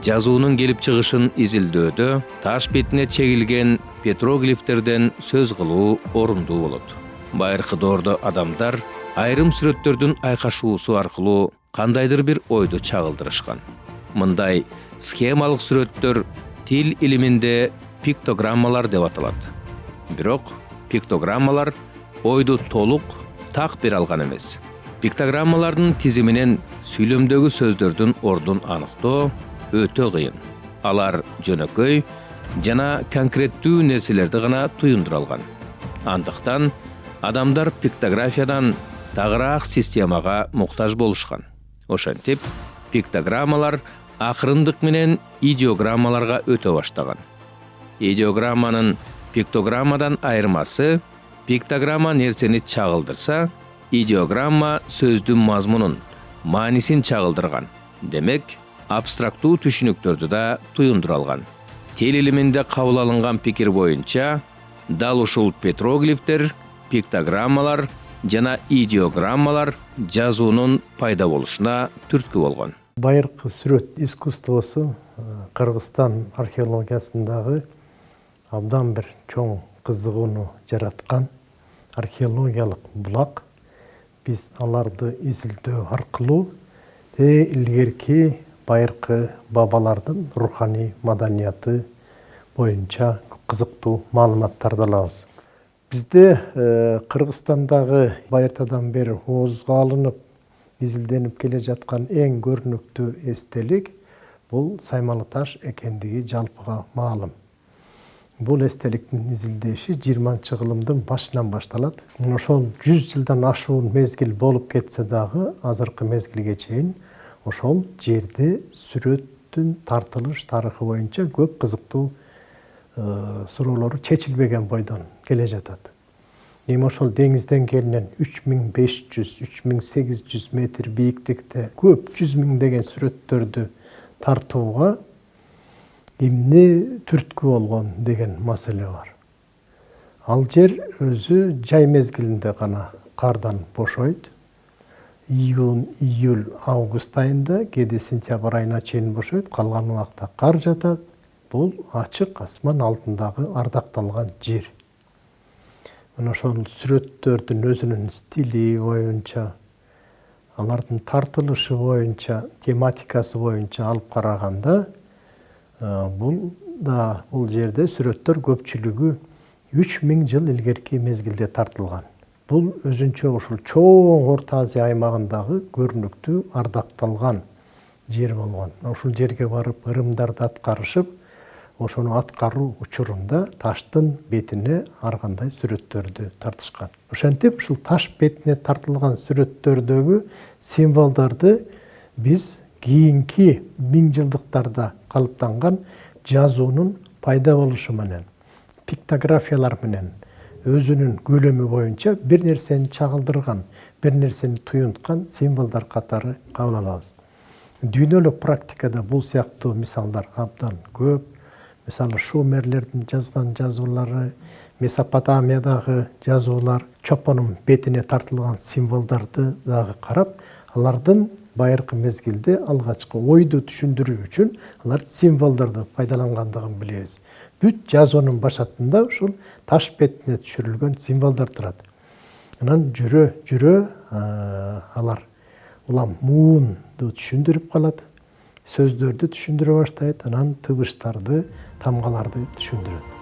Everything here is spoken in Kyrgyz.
жазуунун келип чыгышын изилдөөдө таш бетине чегилген петроглифтерден сөз кылуу орундуу болот. Байыркы доордо адамдар айрым сүрөттөрдүн айкашуусу аркылуу кандайдыр бир ойду чагылдырышкан. Мындай схемалык сүрөттөр тил илиминде пиктограммалар деп аталат. Бирок пиктограммалар ойду толук так бере алган эмес. Пиктограммалардын тизиминен сүйлөмдөгү сөздөрдүн ордун аныктоо өтө кыйын. Алар жөнөкөй жана конкреттүү нерселерди гана туюндура алган. Андыктан адамдар пиктографиядан тагыраак системага муктаж болушкан. Ошентип, пиктограммалар акырындык менен идеограммаларга өтө баштаган. Идеограмманын пиктограммадан айырмасы, пиктограмма нерсени чагылдырса, идеограмма сөздүн мазмунун, маанисин чагылдырган. Демек, абстрактуу түшүнүктөрдү да туюндура алган. Тил илиминде кабыл алынган пикир боюнча, дал ушул петроглифтер, пиктограммалар жана идеограммалар жазуунун пайда болушуна түрткү болгон. Байыркы сүрөт искусствосу Кыргызстан археологиясындагы абдан бир чоң кызыгууну жараткан археологиялык булак. Биз аларды изилдөө аркылуу илгерки байыркы бабалардын руханий маданияты боюнча кызыктуу маалыматтарды алабыз. Бизде Кыргызстандагы байыртадан бери оозго алынып, изилденип келе жаткан эң көрүнүктүү эстелик бул Саймалы таш экендиги жалпыга маалым. Бул эстеликтин изилдеши 20-кылымдын башынан башталат. Ошол 100 жылдан ашуун мезгил болуп кетсе дагы, азыркы мезгилге чейин ошол жерде сүрөттүн тартылыш тарыхы боюнча көп кызыктуу суроолору чечилбеген бойдон келе жатат. Эми ошол деңиз деңгээлинен 3500-3800 метр бийиктикте көп 100 миңдеген сүрөттөрдү тартууга эмне түрткү болгон деген маселе бар. Ал жер өзү жай мезгилинде гана кардан бошойт. Июнь, июль, август айында, кээде сентябрь айына чейин бошойт, калган убакта кар жатат. Бул ачык асман алдындагы ардакталган жер. Мына ошол сүрөттөрдүн өзүнүн стили боюнча, алардын тартылышы боюнча, тематикасы боюнча алып караганда, бул жерде сүрөттөр көпчүлүгү 3000 жыл илгерки мезгилде тартылган. Бул өзүнчө ушул чоң Орто Азия аймагындагы көрүнүктүү ардакталган жер болгон. Ушул жерге барып ырымдарды аткарышып, ошону аткаруу учурунда таштын бетине ар кандай сүрөттөрдү тартышкан. Ошентип, ушул таш бетине тартылган сүрөттөрдөгү символдорду биз кийинки 1000 жылдыктарда калыптанган жазуунун пайда болушу менен, пиктографиялар менен өзүнүн көлөмү боюнча бир нерсени чагылдырган, бир нерсени туюнткан символдор катары кабыл алабыз. Дүйнөлүк практикада бул сыяктуу мисалдар абдан көп. Мисалы, шумерлердин жазган жазуулары, Месопотамиядагы жазуулар, чопонун бетине тартылган символдорду дагы карап, алардын байыркы мезгилде алгачкы ойду түшүндүрүү үчүн алар символдорду пайдалангандыгын билебиз. Бүт жазуунун башатында ушул таш бетине түшүрүлгөн символдор турат. Анан жүрө алар улам муунду түшүндүрүп калат, сөздөрдү түшүндүрө баштайт, анан тыбыштарды, тамгаларды түшүндүрөт.